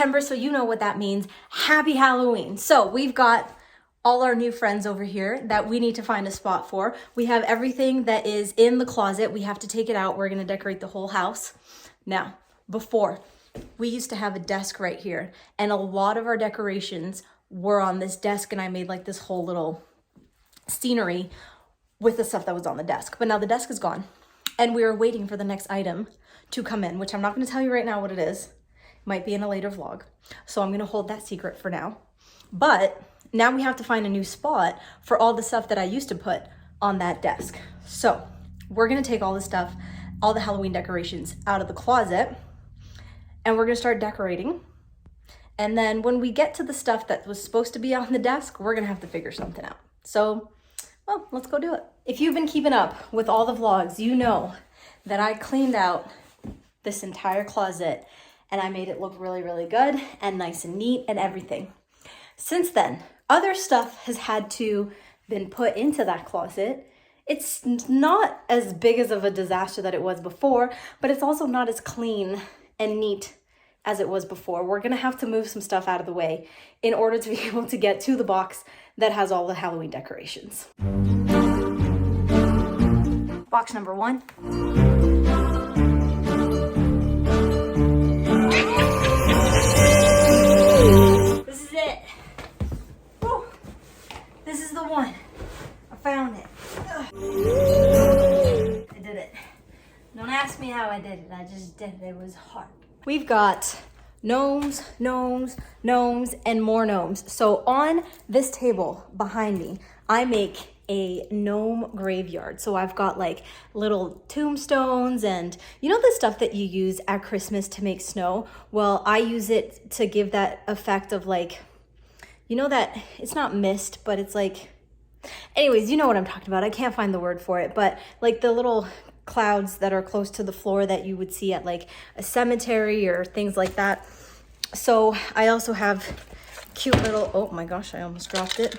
September, so you know what that means. Happy Halloween. So we've got all our new friends over here that we need to find a spot for. We have everything that is in the closet. We have to take it out. We're gonna decorate the whole house. Now, before, we used to have a desk right here, and a lot of our decorations were on this desk, and I made like this whole little scenery with the stuff that was on the desk. But now the desk is gone, and we are waiting for the next item to come in, which I'm not gonna tell you right now what it is. It might be in a later vlog. So I'm gonna hold that secret for now. But now we have to find a new spot for all the stuff that I used to put on that desk. So we're gonna take all the stuff, all the Halloween decorations out of the closet, and we're gonna start decorating. And then when we get to the stuff that was supposed to be on the desk, we're gonna have to figure something out. So, well, let's go do it. If you've been keeping up with all the vlogs, you know that I cleaned out this entire closet and I made it look really, really good and nice and neat and everything. Since then, other stuff has had to been put into that closet. It's not as big as of a disaster that it was before, but it's also not as clean and neat as it was before. We're gonna have to move some stuff out of the way in order to be able to get to the box that has all the Halloween decorations. Box number 1. This is it. Woo. This is the one. I found it. Ugh. I did it. Don't ask me how I did it. I just did it. It was hard. We've got gnomes, gnomes, gnomes, and more gnomes. So on this table behind me, I make a gnome graveyard. So I've got like little tombstones and you know the stuff that you use at Christmas to make snow? Well, I use it to give that effect of like, you know that, it's not mist, but it's like, anyways, you know what I'm talking about. I can't find the word for it, but like the little clouds that are close to the floor that you would see at like a cemetery or things like that. So I also have cute little, oh my gosh, I almost dropped it.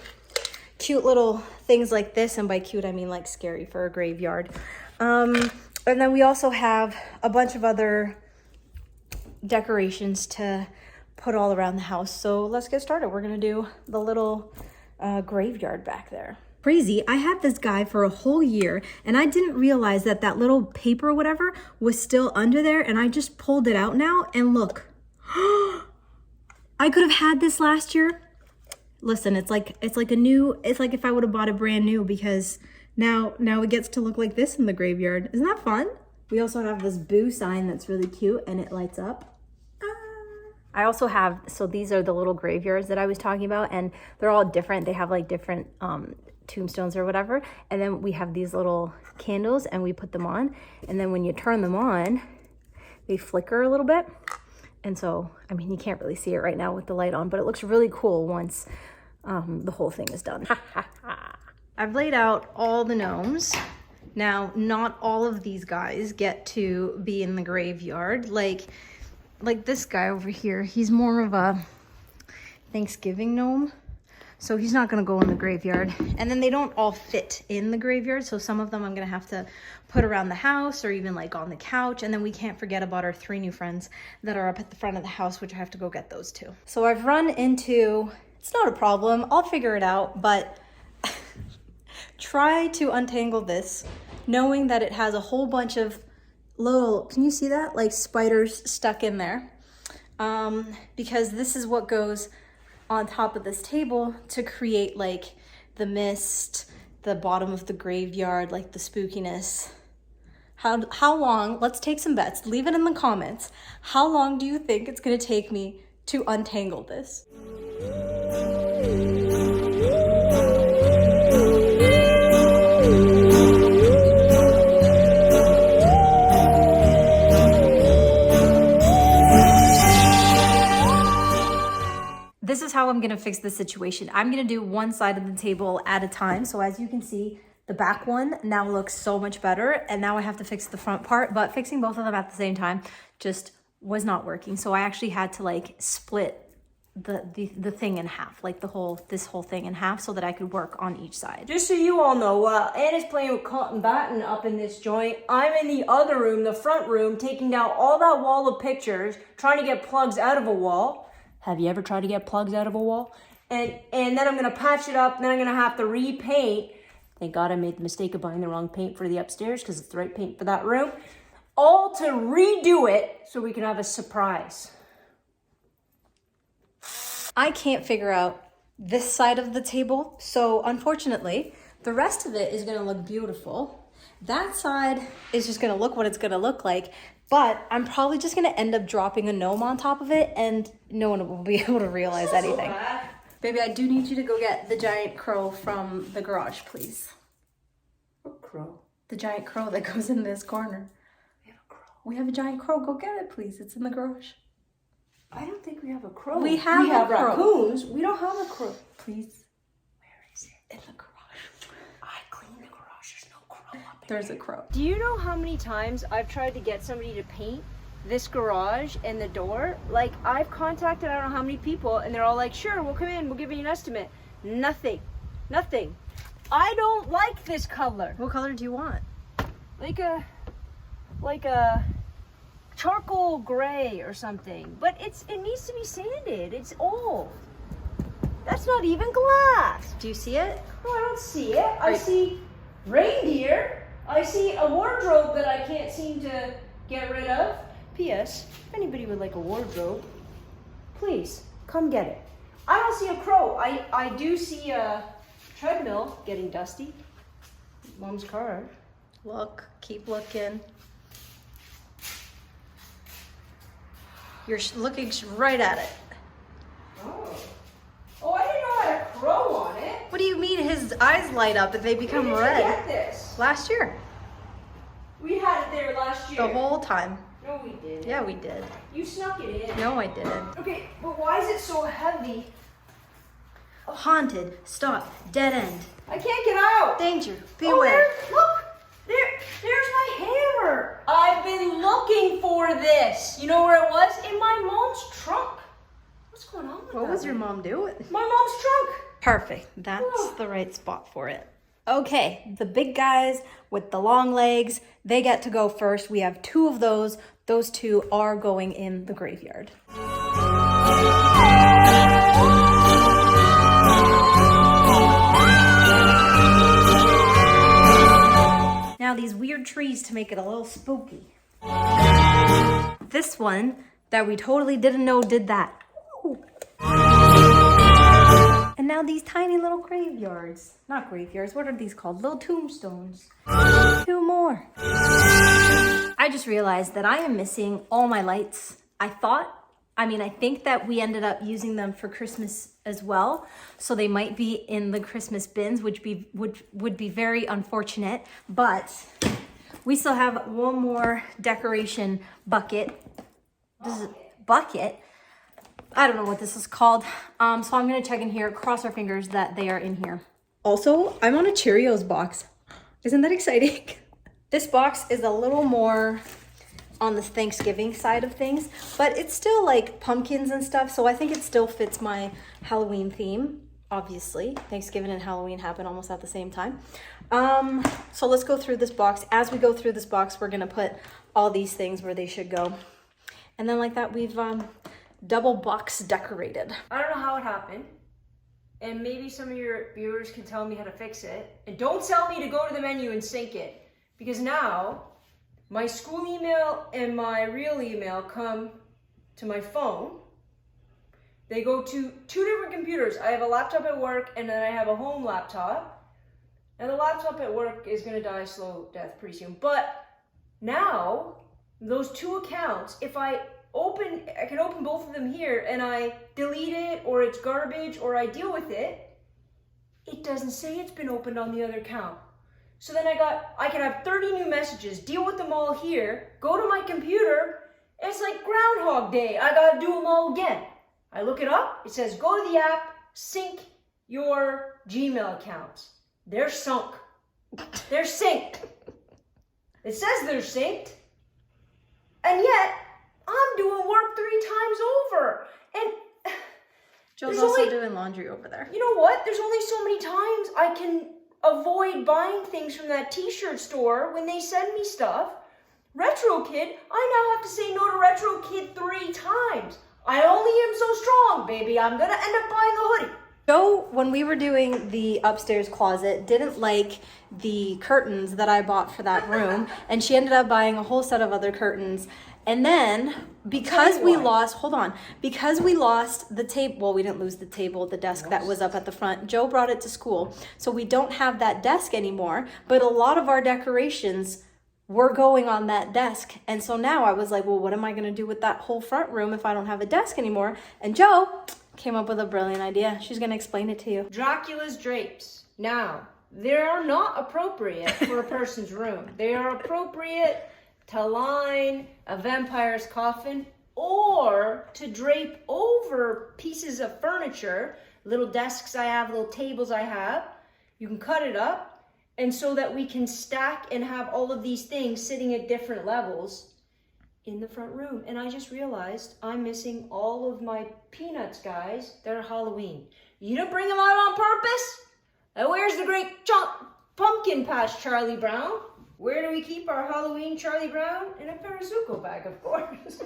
Cute little things like this, and by cute I mean like scary for a graveyard. And then we also have a bunch of other decorations to put all around the house. So let's get started. We're gonna do the little graveyard back there. Crazy, I had this guy for a whole year and I didn't realize that that little paper or whatever was still under there, and I just pulled it out now and look. I could have had this last year. Listen, it's like if I would have bought it brand new, because now it gets to look like this in the graveyard. Isn't that fun? We also have this boo sign that's really cute and it lights up. I also have, so these are the little graveyards that I was talking about, and they're all different. They have like different tombstones or whatever. And then we have these little candles and we put them on. And then when you turn them on, they flicker a little bit. And so, I mean, you can't really see it right now with the light on, but it looks really cool once the whole thing is done. I've laid out all the gnomes. Now, not all of these guys get to be in the graveyard. Like this guy over here, he's more of a Thanksgiving gnome. So he's not gonna go in the graveyard. And then they don't all fit in the graveyard. So some of them I'm gonna have to put around the house or even like on the couch. And then we can't forget about our 3 new friends that are up at the front of the house, which I have to go get those too. So I've run into, it's not a problem, I'll figure it out, but try to untangle this, knowing that it has a whole bunch of little, can you see that? Like spiders stuck in there. Because this is what goes on top of this table to create like the mist, the bottom of the graveyard, like the spookiness. How long, let's take some bets, leave it in the comments. How long do you think it's gonna take me to untangle this? This is how I'm gonna fix this situation. I'm gonna do one side of the table at a time. So as you can see, the back one now looks so much better, and now I have to fix the front part, but fixing both of them at the same time just was not working. So I actually had to like split the thing in half, like this whole thing in half, so that I could work on each side. Just so you all know, while Anna's playing with cotton batting up in this joint, I'm in the other room, the front room, taking down all that wall of pictures, trying to get plugs out of a wall. Have you ever tried to get plugs out of a wall? And then I'm going to patch it up, and then I'm going to have to repaint. Thank God I made the mistake of buying the wrong paint for the upstairs because it's the right paint for that room. All to redo it so we can have a surprise. I can't figure out this side of the table, so unfortunately, the rest of it is gonna look beautiful. That side is just gonna look what it's gonna look like, but I'm probably just gonna end up dropping a gnome on top of it and no one will be able to realize anything. Baby, I do need you to go get the giant crow from the garage, please. What crow? The giant crow that goes in this corner. We have a crow. We have a giant crow. Go get it, please. It's in the garage. I don't think we have a crow. We have a crow. Raccoons. We don't have a crow. Please. Where is it? In the garage. I clean the garage. There's no crow up in There's a crow. Do you know how many times I've tried to get somebody to paint this garage and the door? Like, I've contacted I don't know how many people, and they're all like, sure, we'll come in, we'll give you an estimate. Nothing. I don't like this color. What color do you want? Like a charcoal gray or something. But it needs to be sanded. It's old. That's not even glass. Do you see it? No, I don't see it. I see reindeer. I see a wardrobe that I can't seem to get rid of. P.S. If anybody would like a wardrobe, please come get it. I don't see a crow. I do see a treadmill getting dusty. Mom's car. Look, keep looking. You're looking right at it. Oh, I didn't know I had a crow on it. What do you mean his eyes light up and they become When did red? you get this? Last year. We had it there last year. The whole time. No, we didn't. Yeah, we did. You snuck it in. No, I didn't. Okay, but why is it so heavy? Haunted. Stop. Dead end. I can't get out. Danger. Oh, Beware. look. There's my hammer. I've been looking for this. You know where it was? In my mom's trunk. What's going on with that? What was your mom doing? My mom's trunk. Perfect. That's the right spot for it. Okay, the big guys with the long legs, they get to go first. We have 2 of those. Those 2 are going in the graveyard. Now these weird trees to make it a little spooky. This one that we totally didn't know did that. Ooh. And now these tiny little graveyards. Not graveyards, what are these called? Little tombstones. 2 more. I just realized that I am missing all my lights. I think that we ended up using them for Christmas as well. So they might be in the Christmas bins, which would be very unfortunate. But we still have one more decoration bucket. This is bucket. I don't know what this is called. So I'm gonna check in here, cross our fingers that they are in here. Also, I'm on a Cheerios box. Isn't that exciting? This box is a little more on the Thanksgiving side of things, but it's still like pumpkins and stuff. So I think it still fits my Halloween theme. Obviously, Thanksgiving and Halloween happen almost at the same time. So let's go through this box. As we go through this box, we're gonna put all these things where they should go. And then like that, we've double box decorated. I don't know how it happened. And maybe some of your viewers can tell me how to fix it. And don't tell me to go to the menu and sync it. Because now, my school email and my real email come to my phone. They go to 2 different computers. I have a laptop at work and then I have a home laptop. And the laptop at work is gonna die a slow death pretty soon. But now, those 2 accounts, if I can open both of them here and I delete it or it's garbage or I deal with it, it doesn't say it's been opened on the other account. So then I can have 30 new messages, deal with them all here, go to my computer, and it's like Groundhog Day. I gotta do them all again. I look it up, it says go to the app, sync your Gmail accounts. They're sunk. They're synced. It says they're synced, and yet I'm doing work 3 times over. And Joe's also doing laundry over there. You know what? There's only so many times I can avoid buying things from that t-shirt store when they send me stuff. Retro Kid, I now have to say no to Retro Kid 3 times. I only am so strong, baby. I'm gonna end up buying a hoodie. Joe, when we were doing the upstairs closet, didn't like the curtains that I bought for that room, and she ended up buying a whole set of other curtains. And then because we lost, because we lost the table, well, we didn't lose the table, the desk that was up at the front. Joe brought it to school, so we don't have that desk anymore, but a lot of our decorations were going on that desk. And so now I was like, well, what am I going to do with that whole front room if I don't have a desk anymore? And Joe came up with a brilliant idea. She's going to explain it to you. Dracula's drapes. Now, they are not appropriate for a person's room. They are appropriate to line a vampire's coffin or to drape over pieces of furniture, little desks I have, little tables I have. You can cut it up, and so that we can stack and have all of these things sitting at different levels in the front room. And I just realized I'm missing all of my peanuts, guys. They're Halloween. You didn't bring them out on purpose? Now where's the great pumpkin patch, Charlie Brown? Where do we keep our Halloween Charlie Brown? In a Parazuco bag, of course.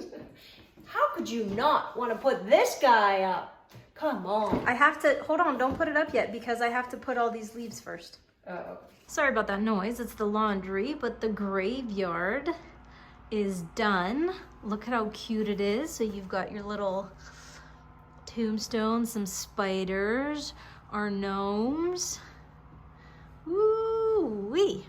How could you not want to put this guy up? Come on. I have to, hold on, don't put it up yet because I have to put all these leaves first. Uh-oh. Sorry about that noise. It's the laundry, but the graveyard is done. Look at how cute it is. So you've got your little tombstones, some spiders, our gnomes. Woo-wee.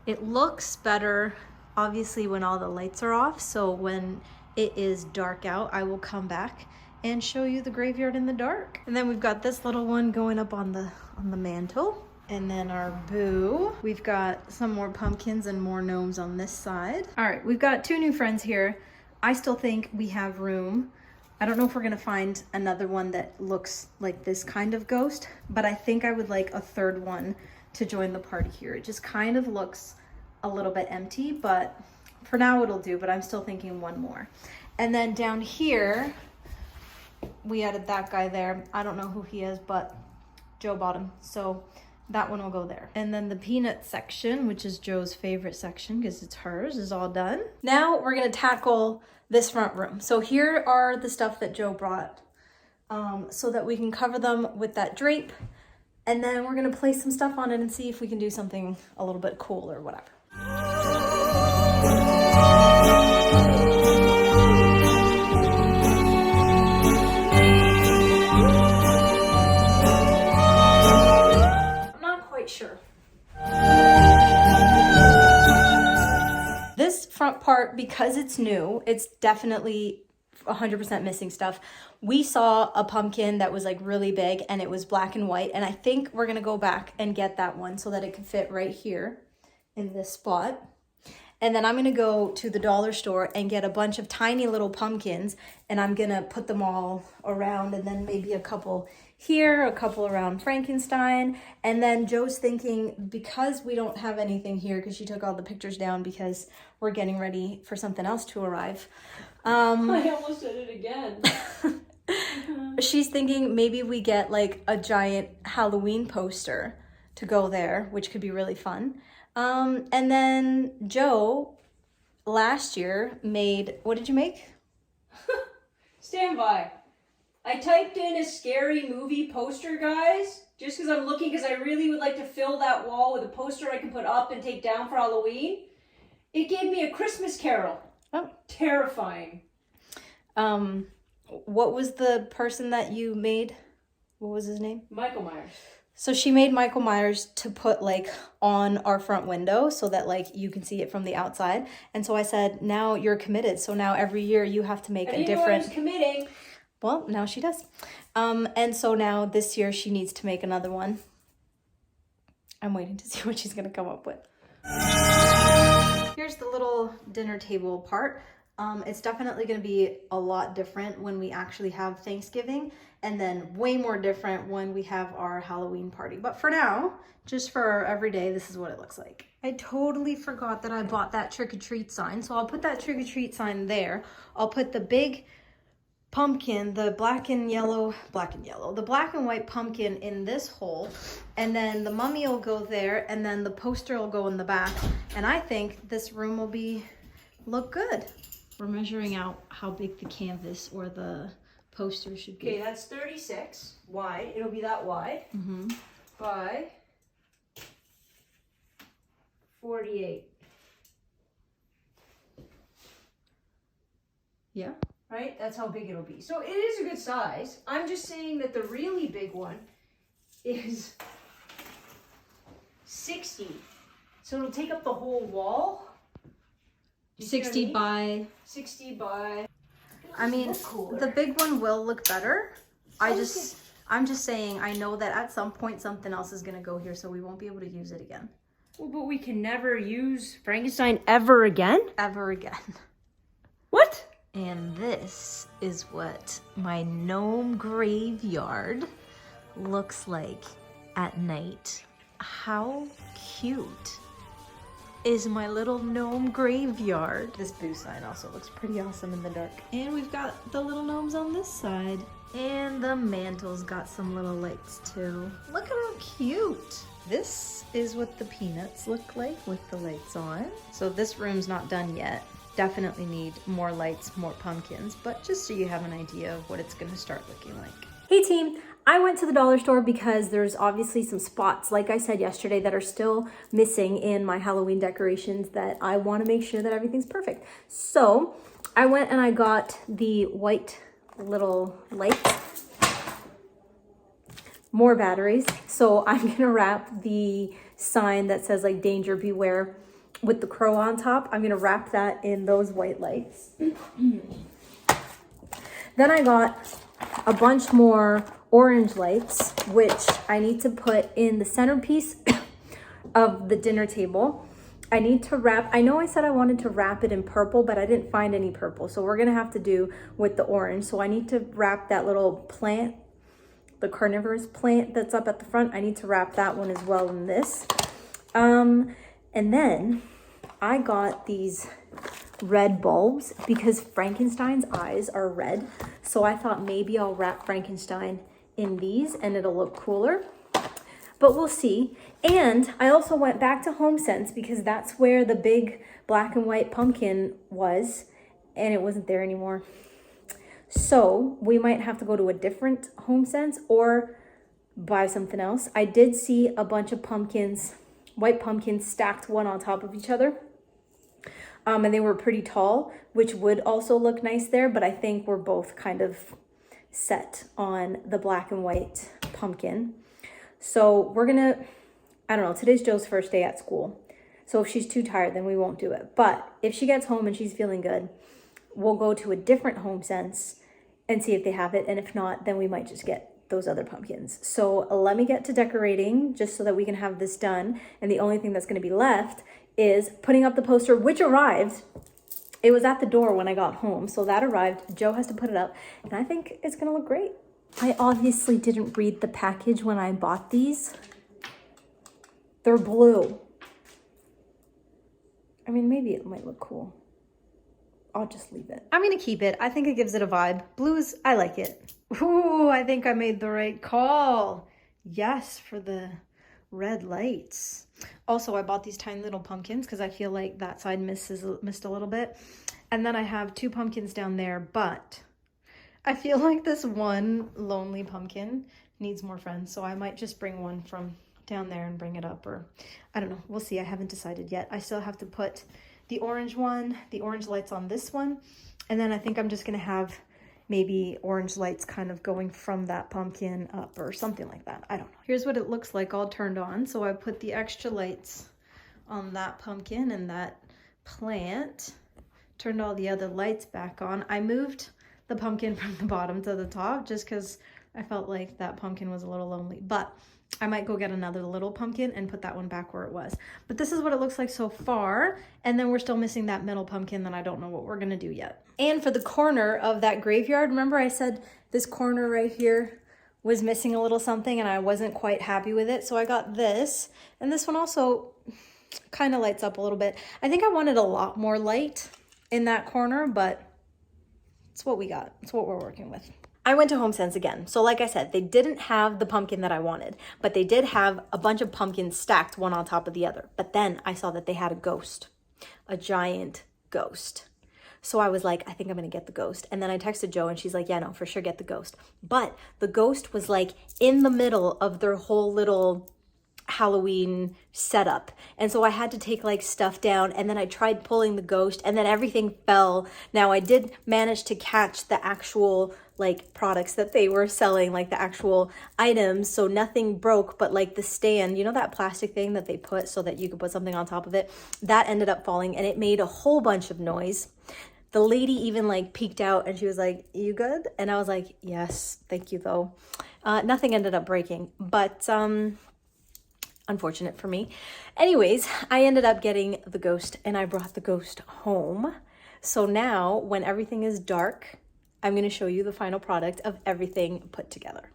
It looks better, obviously, when all the lights are off. So when it is dark out, I will come back and show you the graveyard in the dark. And then we've got this little one going up on the mantle. And then our boo. We've got some more pumpkins and more gnomes on this side. All right, we've got 2 new friends here. I still think we have room. I don't know if we're gonna find another one that looks like this kind of ghost, but I think I would like a 3rd one to join the party here. It just kind of looks a little bit empty, but for now it'll do, but I'm still thinking 1 more. And then down here, we added that guy there. I don't know who he is, but Joe bought him, so that one will go there. And then the peanut section, which is Joe's favorite section because it's hers, is all done. Now we're gonna tackle this front room. So here are the stuff that Joe brought so that we can cover them with that drape. And then we're gonna place some stuff on it and see if we can do something a little bit cool or whatever. Sure. This front part, because it's new, it's definitely 100% missing stuff. We saw a pumpkin that was like really big and it was black and white, and I think we're gonna go back and get that one so that it can fit right here in this spot. And then I'm gonna go to the dollar store and get a bunch of tiny little pumpkins, and I'm gonna put them all around, and then maybe a couple here, a couple around Frankenstein. And then Joe's thinking, because we don't have anything here, because she took all the pictures down because we're getting ready for something else to arrive. I almost did it again. She's thinking maybe we get like a giant Halloween poster to go there, which could be really fun. And then Joe last year made, what did you make? Stand by. I typed in a scary movie poster, guys, just because I'm looking, because I really would like to fill that wall with a poster I can put up and take down for Halloween. It gave me A Christmas Carol. Oh. Terrifying. What was the person that you made? What was his name? Michael Myers. So she made Michael Myers to put like on our front window so that like you can see it from the outside. And so I said, now you're committed. So now every year you have to make a different. I was committing. Well, now she does. And so now this year she needs to make another one. I'm waiting to see what she's gonna come up with. Here's the little dinner table part. It's definitely gonna be a lot different when we actually have Thanksgiving, and then way more different when we have our Halloween party. But for now, just for our everyday, this is what it looks like. I totally forgot that I bought that trick-or-treat sign. So I'll put that trick-or-treat sign there. I'll put the big pumpkin, the black and white pumpkin in this hole, and then the mummy will go there, and then the poster will go in the back. And I think this room will look good. We're measuring out how big the canvas or the poster should be. Okay, that's 36 wide. It'll be that wide. Mm-hmm. By 48. Yeah. Right? That's how big it'll be. So it is a good size. I'm just saying that the really big one is 60. So it'll take up the whole wall. 60 by... 60 by... I mean, the big one will look better. I'm just saying, I know that at some point something else is going to go here, so we won't be able to use it again. Well, but we can never use Frankenstein ever again? Ever again. What? And this is what my gnome graveyard looks like at night. How cute is my little gnome graveyard. This boo sign also looks pretty awesome in the dark. And we've got the little gnomes on this side. And the mantle's got some little lights too. Look at how cute. This is what the peanuts look like with the lights on. So this room's not done yet. Definitely need more lights, more pumpkins, but just so you have an idea of what it's gonna start looking like. Hey team, I went to the dollar store because there's obviously some spots, like I said yesterday, that are still missing in my Halloween decorations that I wanna make sure that everything's perfect. So I went and I got the white little lights, more batteries. So I'm gonna wrap the sign that says like danger beware with the crow on top. I'm gonna wrap that in those white lights. Then I got a bunch more orange lights, which I need to put in the centerpiece of the dinner table. I need to wrap, I know I said I wanted to wrap it in purple, but I didn't find any purple. So we're gonna have to do with the orange. So I need to wrap that little plant, the carnivorous plant that's up at the front. I need to wrap that one as well in this. And then I got these red bulbs because Frankenstein's eyes are red. So I thought maybe I'll wrap Frankenstein in these and it'll look cooler, but we'll see. And I also went back to HomeSense because that's where the big black and white pumpkin was, and it wasn't there anymore. So we might have to go to a different HomeSense or buy something else. I did see a bunch of pumpkins, white pumpkins stacked one on top of each other. And they were pretty tall, which would also look nice there, but I think we're both kind of set on the black and white pumpkin. So we're gonna, I don't know, today's Joe's first day at school. So if she's too tired, then we won't do it. But if she gets home and she's feeling good, we'll go to a different HomeSense and see if they have it. And if not, then we might just get those other pumpkins. So let me get to decorating just so that we can have this done. And the only thing that's gonna be left is putting up the poster, which arrived. It was at the door when I got home, so that arrived. Joe has to put it up, and I think it's gonna look great. I obviously didn't read the package when I bought these. They're blue. I mean, maybe it might look cool. I'll just leave it. I'm gonna keep it. I think it gives it a vibe. Blues, I like it. Ooh, I think I made the right call. Yes, for the red lights. Also, I bought these tiny little pumpkins because I feel like that side missed a little bit. And then I have two pumpkins down there, but I feel like this one lonely pumpkin needs more friends. So I might just bring one from down there and bring it up, or I don't know. We'll see. I haven't decided yet. I still have to put the orange one, the orange lights on this one. And then I think I'm just going to have maybe orange lights kind of going from that pumpkin up or something like that. I don't know. Here's what it looks like all turned on. So I put the extra lights on that pumpkin and that plant, turned all the other lights back on. I moved the pumpkin from the bottom to the top just because I felt like that pumpkin was a little lonely, but I might go get another little pumpkin and put that one back where it was. But this is what it looks like so far. And then we're still missing that middle pumpkin that I don't know what we're gonna do yet. And for the corner of that graveyard, remember I said this corner right here was missing a little something and I wasn't quite happy with it. So I got this, and this one also kind of lights up a little bit. I think I wanted a lot more light in that corner, but it's what we got. It's what we're working with. I went to HomeSense again. So like I said, they didn't have the pumpkin that I wanted, but they did have a bunch of pumpkins stacked one on top of the other. But then I saw that they had a ghost, a giant ghost. So I was like, I think I'm gonna get the ghost. And then I texted Joe and she's like, yeah, no, for sure get the ghost. But the ghost was like in the middle of their whole little Halloween setup. And so I had to take like stuff down, and then I tried pulling the ghost and then everything fell. Now I did manage to catch the actual like products that they were selling, like the actual items. So nothing broke, but like the stand, you know, that plastic thing that they put so that you could put something on top of it, that ended up falling and it made a whole bunch of noise. The lady even like peeked out and she was like, you good? And I was like, yes, thank you though. Nothing ended up breaking, but unfortunate for me. Anyways, I ended up getting the ghost and I brought the ghost home. So now when everything is dark, I'm going to show you the final product of everything put together.